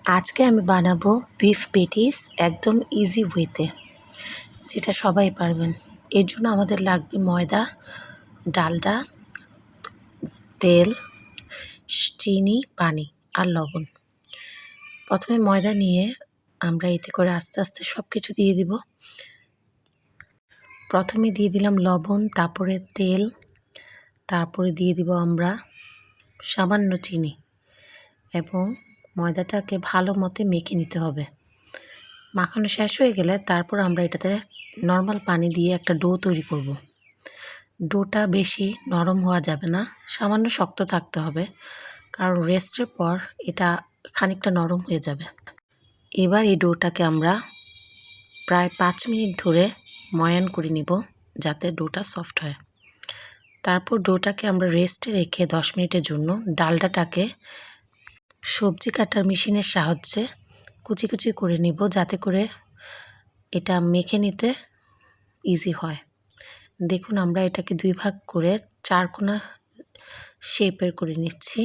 আজকে আমি বানাবো বিফ পেটিস একদম ইজি ওয়েতে, যেটা সবাই পারবেন। এর জন্য আমাদের লাগবে ময়দা, ডালডা, তেল, চিনি, পানি আর লবণ। প্রথমে ময়দা নিয়ে আমরা এতে করে আস্তে আস্তে সব কিছু দিয়ে দিব। প্রথমে দিয়ে দিলাম লবণ, তারপরে তেল, তারপরে দিয়ে দিব আমরা সামান্য চিনি এবং ময়দাটাকে ভালো মতো মেখে নিতে হবে। মাখানো শেষ হয়ে গেলে তারপর আমরা এটাতে নর্মাল পানি দিয়ে একটা ডো তৈরি করব। ডোটা বেশি নরম হওয়া যাবে না, সামান্য শক্ত থাকতে হবে, কারণ রেস্টের পর এটা খানিকটা নরম হয়ে যাবে। এবার এই ডোটাকে আমরা প্রায় 5 মিনিট ধরে ময়ান করে নিব, যাতে ডোটা সফট হয়। তারপর ডোটাকে আমরা রেস্টে রেখে 10 মিনিটের জন্য ডালডাটাকে সবজি কাটার মেশিনের সাহায্যে কুচি কুচি করে নিব, যাতে করে এটা মেখে নিতে ইজি হয়। দেখুন, আমরা এটাকে 2 ভাগ করে 4 কোনা শেপের করে নিচ্ছি।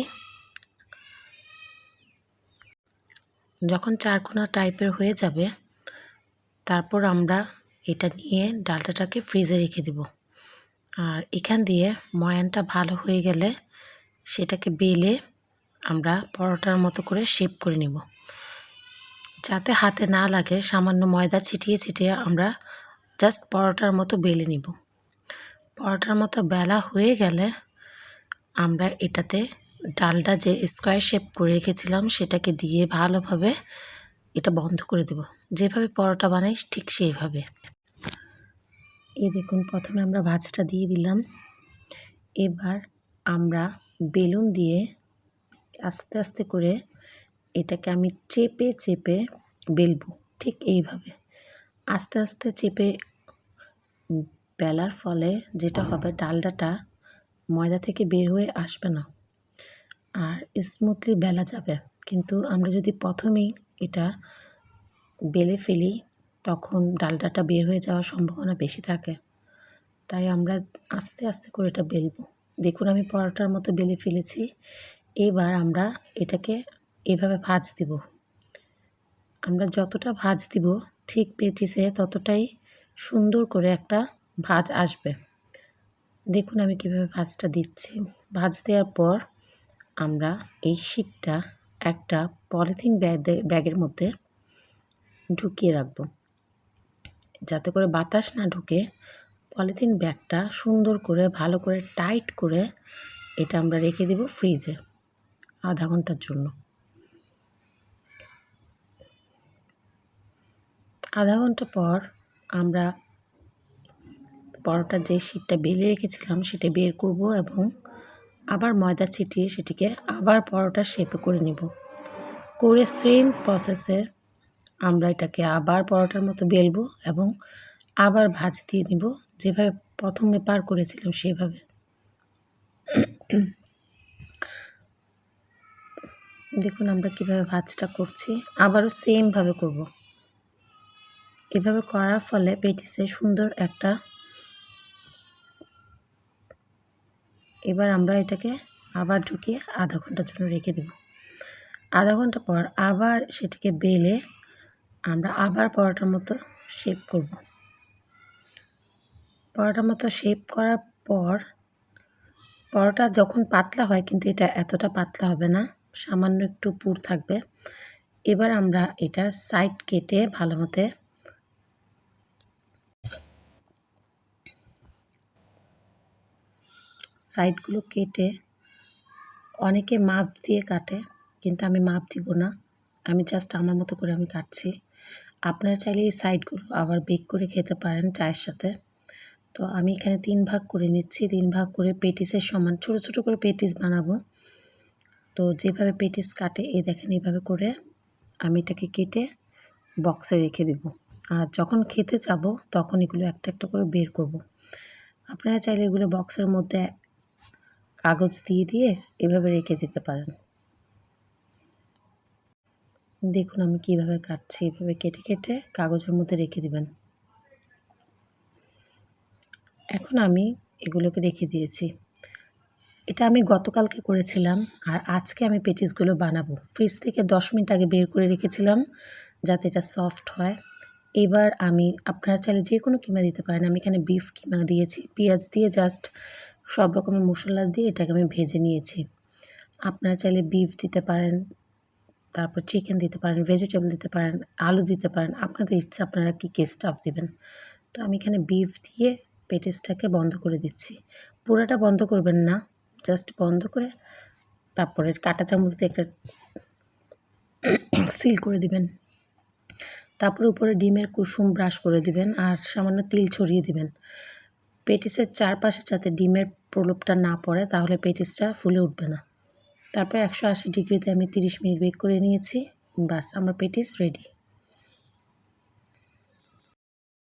যখন 4 কোনা টাইপের হয়ে যাবে, তারপর আমরা এটা নিয়ে ডালটাটাকে ফ্রিজে রেখে দেব। আর এখান দিয়ে ময়ানটা ভালো হয়ে গেলে সেটাকে বেলে আমরা পরোটার মতো করে শেপ করে নেব। যাতে হাতে না লাগে সামান্য ময়দা ছিটিয়ে ছিটিয়ে আমরা জাস্ট পরোটার মতো বেলে নিব। পরোটার মতো বেলা হয়ে গেলে আমরা এটাতে ডালটা যে স্কোয়ার শেপ করে রেখেছিলাম সেটাকে দিয়ে ভালোভাবে এটা বন্ধ করে দেব। যেভাবে পরোটা বানাই ঠিক সেইভাবে। এই দেখুন, প্রথমে আমরা ভাঁজটা দিয়ে দিলাম। এবার আমরা বেলুন দিয়ে আস্তে আস্তে করে এটাকে আমি চেপে চেপে বেলবো, ঠিক এইভাবে আস্তে আস্তে চেপে বেলার ফলে যেটা হবে, ডালডাটা ময়দা থেকে বের হয়ে আসবে না আর স্মুথলি বেলা যাবে। কিন্তু আমরা যদি প্রথমেই এটা বেলে ফেলি তখন ডালডাটা বের হয়ে যাওয়ার সম্ভাবনা বেশি থাকে, তাই আমরা আস্তে আস্তে করে এটা বেলবো। দেখুন, আমি পরোটার মতো বেলে ফেলেছি। এবার আমরা এটাকে এভাবে ভাঁজ দিব। আমরা যতটা ভাঁজ দিব ঠিক পেটিসে ততটাই সুন্দর করে একটা ভাঁজ আসবে। দেখুন আমি কিভাবে ভাঁজটা দিচ্ছি। ভাঁজ দেওয়ার পর আমরা এই শীটটা একটা পলিথিন ব্যাগের মধ্যে ঢুকিয়ে রাখব, যাতে করে বাতাস না ঢুকে। পলিথিন ব্যাগটা সুন্দর করে ভালো করে টাইট করে এটা আমরা রেখে দেব ফ্রিজে আধা ঘন্টার জন্য। আধা ঘন্টা পর আমরা পরোটার যে শীটটা বেলে রেখেছিলাম সেটা বের করব এবং আবার ময়দা ছিটিয়ে সেটিকে আবার পরোটার শেপে করে নেব। করে সেম প্রসেসে আমরা এটাকে আবার পরোটার মতো বেলবো এবং আবার ভাঁজ দিয়ে নিব, যেভাবে প্রথমে পার করেছিলাম সেভাবে। দেখুন আমরা কিভাবে ভাঁজটা করছি, আবারও সেমভাবে করব। এভাবে করার ফলে পেটিসে সুন্দর একটা। এবার আমরা এটাকে আবার ঢুকিয়ে আধা ঘন্টার জন্য রেখে দেব। আধা ঘন্টা পর আবার সেটিকে বেলে আমরা আবার পরোটার মতো শেপ করব। পরোটার মতো শেপ করার পর পরোটা যখন পাতলা হয়, কিন্তু এটা এতটা পাতলা হবে না, সামান্য একটু পুর থাকবে। এবার আমরা এটা সাইড কেটে ভালো মতো সাইডগুলো কেটে, অনেকে মাপ দিয়ে কাটে, কিন্তু আমি মাপ দিব না, আমি জাস্ট আমার মতো করে আমি কাটছি। আপনারা চাইলে এই সাইডগুলো আবার বেক করে খেতে পারেন চায়ের সাথে। তো আমি এখানে 3 ভাগ করে নিচ্ছি। 3 ভাগ করে পেটিসের সমান ছোট ছোট করে পেটিস বানাবো। তো যেভাবে পেটিস কাটে, এই দেখেন এইভাবে করে আমি এটাকে কেটে বক্সে রেখে দেব। আর যখন খেতে যাব তখন এগুলো একটা একটা করে বের করব। আপনারা চাইলে এগুলো বক্সের মধ্যে কাগজ দিয়ে দিয়ে এভাবে রেখে দিতে পারেন। দেখুন আমি কিভাবে কাটছি, এভাবে কেটে কেটে কাগজের মধ্যে রেখে দিবেন। এখন আমি এগুলোকে রেখে দিয়েছি। এটা আমি গতকালকে করেছিলাম আর আজকে আমি পেটিসগুলো বানাবো। ফ্রিজ থেকে 10 মিনিট আগে বের করে রেখেছিলাম যাতে এটা সফট হয়। এবার আপনারা চাইলে যে কোনো কিমা দিতে পারেন। আমি এখানে বিফ কিমা দিয়েছি। পেঁয়াজ দিয়ে জাস্ট সব রকমের মশলা দিয়ে এটাকে আমি ভেজে নিয়েছি। আপনারা চাইলে বিফ দিতে পারেন, তারপর চিকেন দিতে পারেন, ভেজিটেবল দিতে পারেন, আলু দিতে পারেন। আপনাদের ইচ্ছা আপনারা কী স্টাফ দিবেন। তো আমি এখানে বিফ দিয়ে পেটিসটাকে বন্ধ করে দিচ্ছি। পুরোটা বন্ধ করবেন না, জাস্ট বন্ধ করে তারপরে কাঁটা চামচ দিয়ে একটা সিল করে দিবেন। তারপরে উপরে ডিমের কুসুম ব্রাশ করে দিবেন আর সামান্য তিল ছড়িয়ে দিবেন। পেটিসের চারপাশে যাতে ডিমের প্রলেপটা না পড়ে, তাহলে পেটিসটা ফুলে উঠবে না। তারপরে 180 ডিগ্রিতে আমি 30 মিনিট বেক করে নিয়েছি। বাস, আমার পেটিস রেডি।